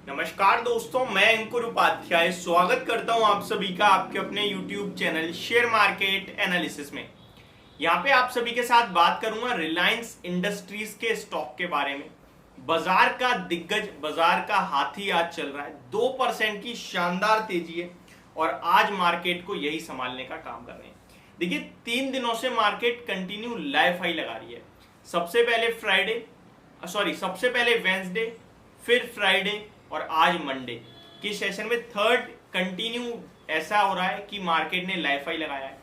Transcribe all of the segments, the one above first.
नमस्कार दोस्तों, मैं अंकुर उपाध्याय स्वागत करता हूं आप सभी का आपके अपने YouTube channel share market analysis में। यहां पे आप सभी के साथ बात करूंगा रिलायंस इंडस्ट्रीज के स्टॉक के बारे में। बाजार का दिग्गज, बाजार का हाथी आज चल रहा है, 2% की शानदार तेजी है और आज मार्केट को यही संभालने का काम कर रहे हैं। देखिए, 3 दिनों से मार्केट कंटिन्यू लाइफ हाई लगा रही है। सबसे पहले वेंसडे, फिर फ्राइडे और आज मंडे की सेशन में थर्ड कंटिन्यू ऐसा हो रहा है कि मार्केट ने लाइफ हाई लगाया है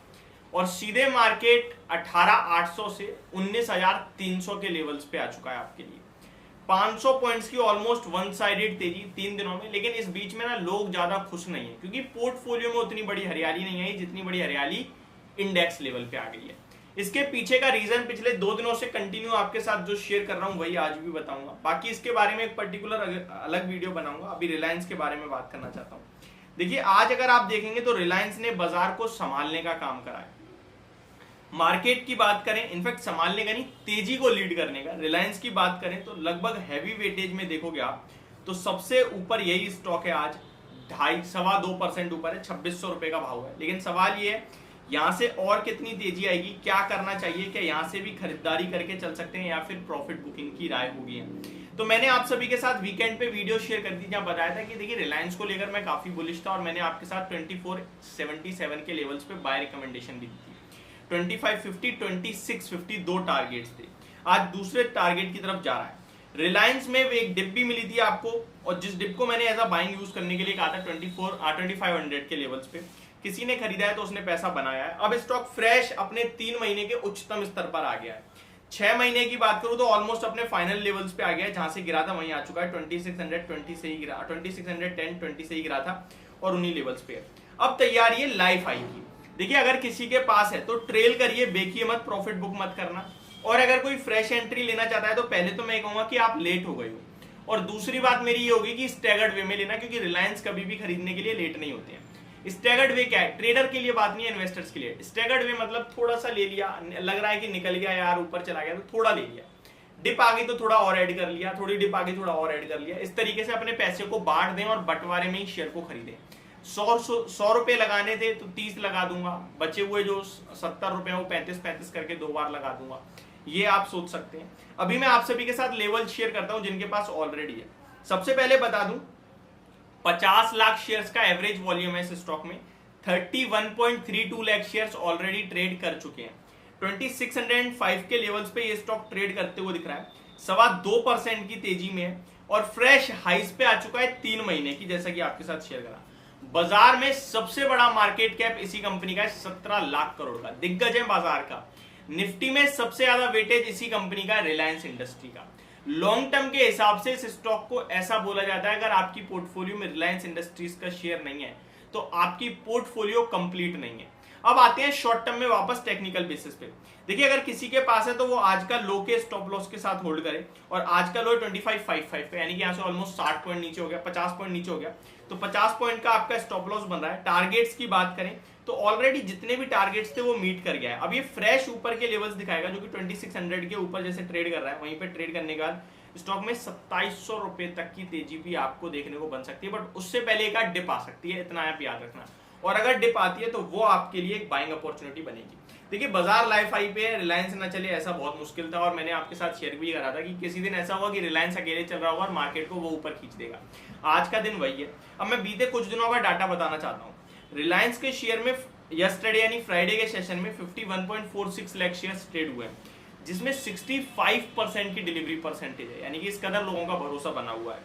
और सीधे मार्केट 18,800 से 19,300 के लेवल्स पे आ चुका है आपके लिए। 500 पॉइंट्स की ऑलमोस्ट वन साइडेड तेजी 3 दिनों में। लेकिन इस बीच में ना लोग ज्यादा खुश नहीं है क्योंकि पोर्टफोलियो में उतनी बड़ी हरियाली नहीं आई जितनी बड़ी हरियाली इंडेक्स लेवल पे आ गई है। इसके पीछे का रीजन पिछले 2 दिनों से कंटिन्यू आपके साथ जो शेयर कर रहा हूं वही आज भी बताऊंगा। बाकी इसके बारे में एक पर्टिकुलर अलग वीडियो बनाऊंगा। अभी रिलायंस के बारे में बात करना चाहता हूं। देखिए, आज अगर आप देखेंगे तो रिलायंस ने बाजार को संभालने का काम करा है। मार्केट की बात करें, इनफैक्ट संभालने का नहीं, तेजी को लीड करने का। रिलायंस की बात करें तो लगभग हैवी वेटेज में देखोगे आप तो सबसे ऊपर यही स्टॉक है। आज 2.5-2.25% ऊपर है, 2600 रुपए का भाव है। लेकिन सवाल ये है यहां से और कितनी तेजी आएगी, क्या करना चाहिए, क्या यहां से भी खरीदारी करके चल सकते हैं या फिर प्रॉफिट बुकिंग की राय होगी है। तो मैंने आप सभी के साथ वीकेंड पे वीडियो शेयर कर दी जहां बताया था कि देखिए रिलायंस को लेकर मैं काफी बुलिश था और मैंने आपके साथ 2477 के लेवल्स पे बाय रिकमेंडेशन भी दी थी। 2550, 2650 दो टारगेट्स थे। आज दूसरे टारगेट की तरफ जा रहा है। रिलायंस में एक डिप भी मिली थी आपको और जिस डिप को मैंने एज अ बाइंग यूज करने के लिए कहा था 2500 के लेवल्स पे, किसी ने खरीदा है तो उसने पैसा बनाया है। अब स्टॉक फ्रेश अपने 3 महीने के उच्चतम स्तर पर आ गया है। 6 महीने की बात करूं तो ऑलमोस्ट अपने फाइनल लेवल्स पे आ गया है। जहां से गिरा था वहीं आ चुका है। 2620 से ही गिरा, 2610 20 से ही गिरा था और उन्हीं लेवल्स पे है। अब तैयारी है लाइफ हाई की। देखिए, अगर किसी के पास है तो ट्रेल करिए, बेचिए मत, प्रॉफिट बुक मत करना। और अगर कोई फ्रेश एंट्री लेना चाहता है तो पहले तो मैं कहूंगा कि आप लेट हो गए हो और दूसरी बात मेरी ये होगी कि स्टैगर्ड वे में लेना, क्योंकि रिलायंस कभी भी खरीदने के लिए लेट नहीं होते हैं। स्टैगर्ड वे क्या है? ट्रेडर के लिए बात नहीं है, इन्वेस्टर्स के लिए। स्टैगर्ड वे मतलब थोड़ा सा ले लिया, लग रहा है कि निकल गया यार, ऊपर चला गया तो थोड़ा ले लिया, डिप आ गई तो थोड़ा और ऐड कर लिया, थोड़ी डिप आ गई थोड़ा और ऐड कर लिया। इस तरीके से अपने पैसे को बांट दें और बंटवारे में ही शेयर को खरीदें। 100 रुपए लगाने थे तो 30 लगा दूंगा, बचे हुए जो 70 रुपए वो 35 करके 2 बार लगा दूंगा। ये आप सोच सकते हैं। अभी मैं आप सभी के साथ लेवल शेयर करता हूं जिनके पास ऑलरेडी है। सबसे पहले बता दूं, 50 लाख शेयर्स का एवरेज वॉल्यूम है इस स्टॉक में। 31.32 लाख शेयर्स ऑलरेडी ट्रेड कर चुके हैं। 2605 के लेवल्स पे ये स्टॉक ट्रेड करते हुए दिख रहा है। 2.25% की तेजी में है और फ्रेश हाइस पे आ चुका है 3 महीने की, जैसा कि आपके साथ शेयर करा। बाजार में सबसे बड़ा मार्केट कैप इसी कंपनी का है, 17 लाख करोड़ का। दिग्गज है बाजार का। निफ्टी में सबसे ज्यादा वेटेज इसी कंपनी का, रिलायंस इंडस्ट्री का। लॉन्ग टर्म के हिसाब से इस स्टॉक को ऐसा बोला जाता है, अगर आपकी पोर्टफोलियो में रिलायंस इंडस्ट्रीज का शेयर नहीं है तो आपकी पोर्टफोलियो कंप्लीट नहीं है। अब आते हैं शॉर्ट टर्म में वापस टेक्निकल बेसिस पे। देखिए, अगर किसी के पास है तो वो आज का लो के स्टॉप लॉस के साथ होल्ड करे और आज का लो 2555 पे, यानी कि यहां से ऑलमोस्ट 60 पॉइंट नीचे हो गया, 50 पॉइंट नीचे हो गया, तो 50 पॉइंट का आपका स्टॉप लॉस बन रहा है। टारगेट्स की बात करें तो ऑलरेडी जितने भी टारगेट्स थे वो मीट कर गया है। अब ये फ्रेश ऊपर के लेवल्स दिखाएगा जो कि 2600 के ऊपर जैसे ट्रेड कर रहा है, वहीं पे ट्रेड करने के बाद स्टॉक में 2700 रुपए तक की तेजी भी आपको देखने को बन सकती है। बट उससे पहले एक डिप आ सकती है, इतना आप याद रखना। और अगर डिप आती है तो वो आपके लिए एक बाइंग अपॉर्चुनिटी बनेगी। देखिए, बाजार लाइफ हाई पे है, रिलायंस ना चले ऐसा बहुत मुश्किल था और मैंने आपके साथ शेयर भी करा था कि किसी दिन ऐसा होगा कि रिलायंस अकेले चल रहा होगा और मार्केट को वो ऊपर खींच देगा। आज का दिन वही है। अब मैं बीते कुछ दिनों का डाटा बताना चाहता हूँ। रिलायंस के शेयर में यस्टरडे यानी फ्राइडे के सेशन में 51.46 लाख शेयर्स ट्रेड हुए हैं, जिसमें 65% की डिलीवरी परसेंटेज है, यानी कि इस कदर लोगों का भरोसा बना हुआ है।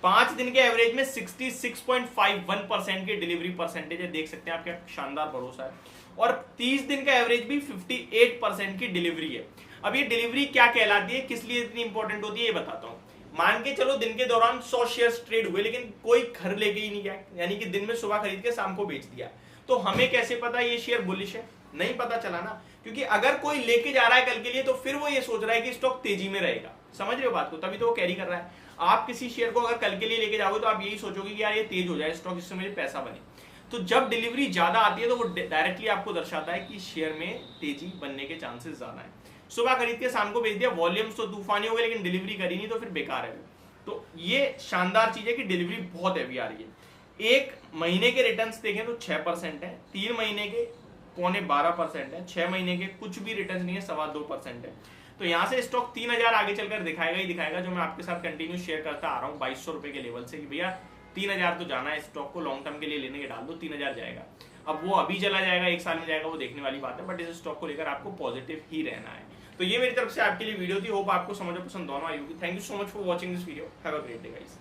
5 दिन के एवरेज में 66.51% की डिलीवरी परसेंटेज है। देख सकते हैं आप क्या शानदार भरोसा है। और 30 दिन का एवरेज भी 58% की डिलीवरी है। अब ये डिलीवरी क्या कहलाती है, किस लिए इतनी इंपॉर्टेंट होती है, ये बताता हूं। मान के चलो दिन के दौरान 100 शेयर्स ट्रेड हुए लेकिन कोई घर लेके ही नहीं गया, यानी कि दिन में सुबह खरीद के शाम को बेच दिया, तो हमें कैसे पता ये शेयर बुलिश है? नहीं पता चला ना, क्योंकि अगर कोई लेके जा रहा है कल के लिए तो फिर वो ये सोच रहा है कि स्टॉक तेजी में रहेगा। समझ रहे हो बात को? तभी तो वो कैरी कर रहा है। आप किसी शेयर को अगर कल के लिए लेके जाओगे तो आप यही सोचोगे कि यार ये तेज हो जाए स्टॉक, इससे मुझे पैसा बने। तो जब डिलीवरी ज्यादा आती है तो वो डायरेक्टली आपको दर्शाता है कि शेयर में तेजी बनने के चांसेस ज्यादा है। सुबह खरीद के शाम को बेच दिया, वॉल्यूम्स तो तूफानी हो गए लेकिन डिलीवरी करी नहीं तो फिर बेकार है। तो ये शानदार चीज है कि डिलीवरी बहुत हैवी आ रही है। 1 महीने के रिटर्न्स देखें तो 6% है, 3 महीने के 12.25% है, 6 महीने के कुछ भी रिटर्न नहीं है, 2.25% है। तो यहाँ से स्टॉक 3000 आगे चलकर दिखाएगा ही दिखाएगा, जो मैं आपके साथ कंटिन्यू शेयर करता आ रहा हूँ 2200 रुपए के लेवल से कि भैया 3000 तो जाना है, स्टॉक को लॉन्ग टर्म के लिए लेने के डाल दो, 3000 जाएगा। अब वो अभी चला जाएगा, 1 साल में जाएगा, वो देखने वाली बात है, बट इस स्टॉक को लेकर आपको पॉजिटिव ही रहना है। तो ये मेरी तरफ से आपके लिए वीडियो थी, होप आपको समझ और पसंद दोनों आई होगी। Thank you so much for watching this video, have a great day guys.